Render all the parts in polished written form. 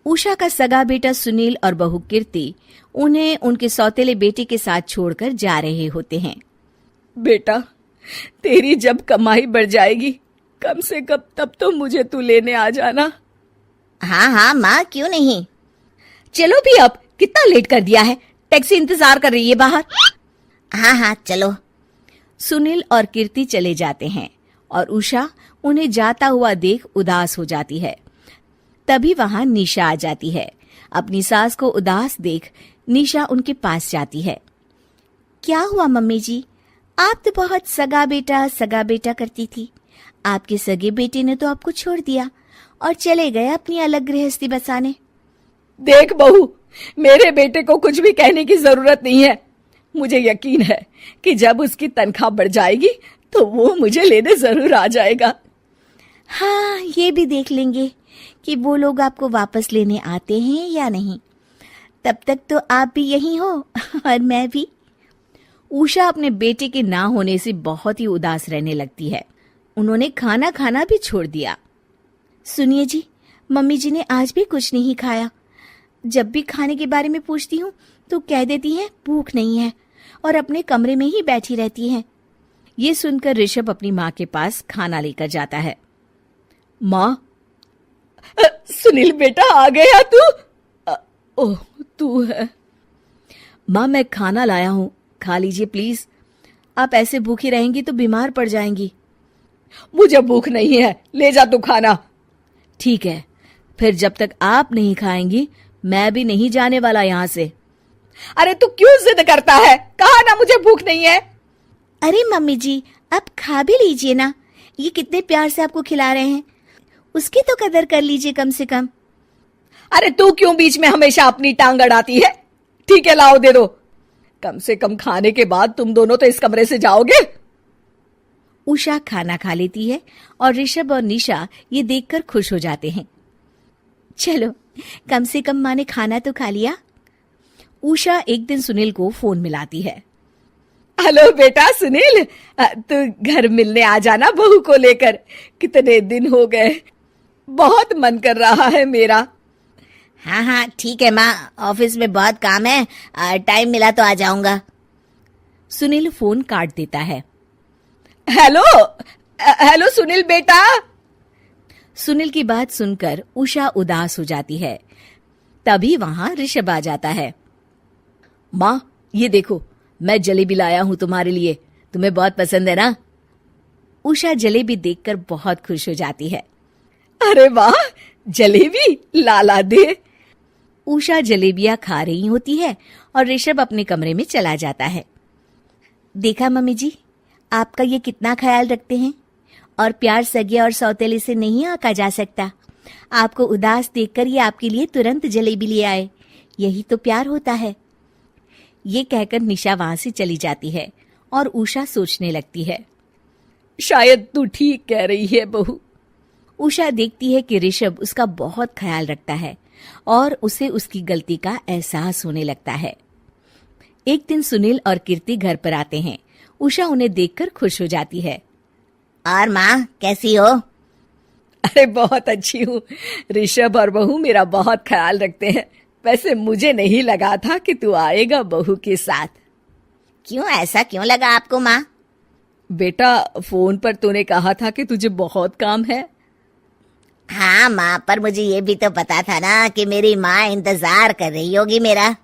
उषा का सगा बेटा सुनील और बहू कीर्ति उन्हें उनके सौतेले बेटे के साथ छोड़कर जा रहे होते हैं। बेटा, तेरी जब कमाई बढ़ जाएगी कम से कम तब तो मुझे तू लेने आ जाना। हाँ हाँ माँ, क्यों नहीं। चलो भी, अब कितना लेट कर दिया है, टैक्सी इंतजार कर रही है बाहर। हाँ हाँ चलो। सुनील और कीर्ति चले जाते हैं और उषा उन्हें जाता हुआ देख उदास हो जाती है। तभी वहां निशा आ जाती है। अपनी सास को उदास देख निशा उनके पास जाती है। क्या हुआ मम्मी जी, आप तो बहुत सगा बेटा करती थी। आपके सगे बेटे ने तो आपको छोड़ दिया और चले गए अपनी अलग गृहस्थी बसाने। देख बहू, मेरे बेटे को कुछ भी कहने की जरूरत नहीं है। मुझे यकीन है कि जब उसकी तनख्वाह बढ़ जाएगी तो वो मुझे लेने जरूर आ जाएगा। हाँ, ये भी देख लेंगे कि वो लोग आपको वापस लेने आते हैं या नहीं। तब तक तो आप भी यहीं हो और मैं भी। उषा अपने बेटे के ना होने से बहुत ही उदास रहने लगती है। उन्होंने खाना खाना भी छोड़ दिया। सुनिए जी, मम्मी जी ने आज भी कुछ नहीं खाया। जब भी खाने के बारे में पूछती हूँ तो कह देती हैं भूख नहीं है और अपने कमरे में ही बैठी रहती हैं। ये सुनकर ऋषभ अपनी माँ के पास खाना लेकर जाता है। माँ, सुनील बेटा आ गया तू? ओह, तू है। माँ, मैं खाना लाया हूँ, खा लीजिए प्लीज। आप ऐसे भूखी रहेंगी तो बीमार पड़ जाएंगी। मुझे भूख नहीं है, ले जा तू खाना। ठीक है, फिर जब तक आप नहीं खाएंगी मैं भी नहीं जाने वाला यहाँ से। अरे तू क्यों जिद करता है? कहा ना मुझे भूख नहीं है। अरे मम्मी जी, आप खा भी लीजिए ना, ये कितने प्यार से आपको खिला रहे हैं, उसकी तो कदर कर लीजिए कम से कम। अरे तू क्यों बीच में हमेशा अपनी टांग अड़ाती है? ठीक है, लाओ दे दो। कम से कम खाने के बाद तुम दोनों तो इस कमरे से जाओगे। उषा खाना खा लेती है और ऋषभ और निशा ये देखकर खुश हो जाते हैं। चलो, कम से कम माँ ने खाना तो खा लिया। उषा एक दिन सुनील को फोन मिलाती है। हेलो बेटा सुनील, तू घर मिलने आ जाना बहू को लेकर। कितने दिन हो गए, बहुत मन कर रहा है मेरा। हाँ हाँ ठीक है माँ, ऑफिस में बहुत काम है, टाइम मिला तो आ जाऊंगा। सुनील फोन काट देता है। हेलो सुनील बेटा। सुनील की बात सुनकर उषा उदास हो जाती है। तभी वहां ऋषभ आ जाता है। माँ, ये देखो, मैं जलेबी लाया हूं तुम्हारे लिए, तुम्हें बहुत पसंद है ना? उषा जलेबी देखकर बहुत खुश हो जाती है। अरे वाह, जलेबी ला दे। उषा जलेबियां खा रही होती है और ऋषभ अपने कमरे में चला जाता है। देखा मम्मी जी, आपका ये कितना ख्याल रखते हैं, और प्यार सगे और सौतेले से नहीं आका जा सकता। आपको उदास देखकर ये आपके लिए तुरंत जलेबी ले आए, यही तो प्यार होता है। ये कहकर निशा वहां से चली जाती है और उषा सोचने लगती है, शायद तू ठीक कह रही है बहू। उषा देखती है कि ऋषभ उसका बहुत ख्याल रखता है और उसे उसकी गलती का एहसास होने लगता है। एक दिन सुनील और कीर्ति घर पर आते हैं। उषा उन्हें देखकर खुश हो जाती है। और माँ कैसी हो? अरे बहुत अच्छी हूँ। ऋषभ और बहू मेरा बहुत ख्याल रखते हैं। वैसे मुझे नहीं लगा था कि तू आएगा बहू के साथ। क्यों, ऐसा क्यों लगा आपको माँ? बेटा, फोन पर तूने कहा था कि तुझे बहुत काम है। हाँ माँ, पर मुझे ये भी तो पता था ना कि मेरी माँ इंतजार कर रही होगी मेरा।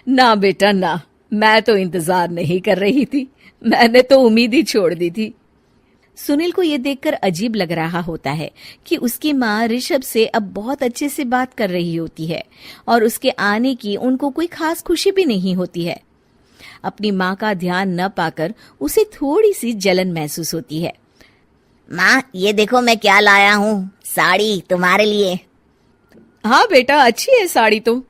ना बेटा ना, मैं तो इंतजार नहीं कर रही थी, मैंने तो उम्मीद ही छोड़ दी थी। सुनील को यह देखकर अजीब लग रहा होता है कि उसकी माँ ऋषभ से अब बहुत अच्छे से बात कर रही होती है और उसके आने की उनको कोई खास खुशी भी नहीं होती है। अपनी माँ का ध्यान न पाकर उसे थोड़ी सी जलन महसूस होती है। माँ, ये देखो मैं क्या लाया हूँ, साड़ी तुम्हारे लिए। हाँ बेटा, अच्छी है साड़ी तो।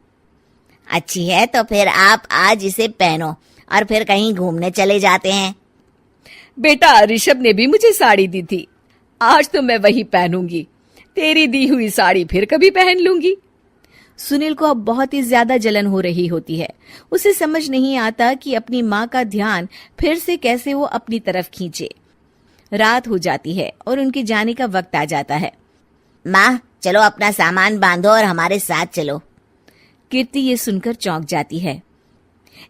अच्छी है तो फिर आप आज इसे पहनो और फिर कहीं घूमने चले जाते हैं। बेटा, ऋषभ ने भी मुझे साड़ी दी थी, आज तो मैं वही पहनूंगी। तेरी दी हुई साड़ी फिर कभी पहन लूंगी। सुनील को अब बहुत ही ज्यादा जलन हो रही होती है। उसे समझ नहीं आता कि अपनी माँ का ध्यान फिर से कैसे वो अपनी तरफ खींचे। रात हो जाती है और उनके जाने का वक्त आ जाता है। माँ, चलो अपना सामान बांधो और हमारे साथ चलो। कीर्ति ये सुनकर चौंक जाती है।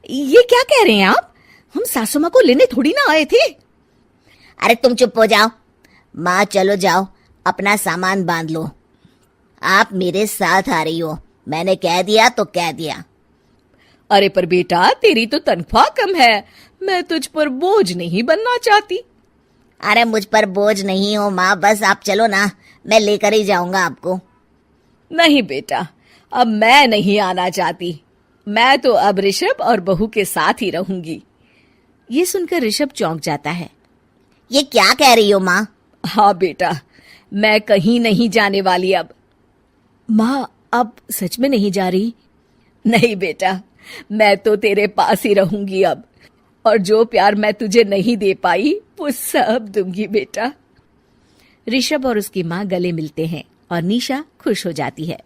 ये क्या कह रहे हैं आप? हम सासू माँ को लेने थोड़ी ना आए थे। अरे तुम चुप हो जाओ। माँ चलो जाओ, अपना सामान बांध लो। आप मेरे साथ आ रही हो, मैंने कह दिया तो कह दिया। अरे पर बेटा, तेरी तो तनख्वाह कम है, मैं तुझ पर बोझ नहीं बनना चाहती। अरे मुझ पर बोझ नहीं हो माँ, बस आप चलो ना, मैं लेकर ही जाऊंगा आपको। नहीं बेटा, अब मैं नहीं आना चाहती। मैं तो अब ऋषभ और बहू के साथ ही रहूंगी। ये सुनकर ऋषभ चौंक जाता है। ये क्या कह रही हो माँ? हाँ बेटा, मैं कहीं नहीं जाने वाली अब। माँ, अब सच में नहीं जा रही? नहीं बेटा, मैं तो तेरे पास ही रहूंगी अब, और जो प्यार मैं तुझे नहीं दे पाई वो सब दूंगी बेटा। ऋषभ और उसकी माँ गले मिलते हैं और निशा खुश हो जाती है।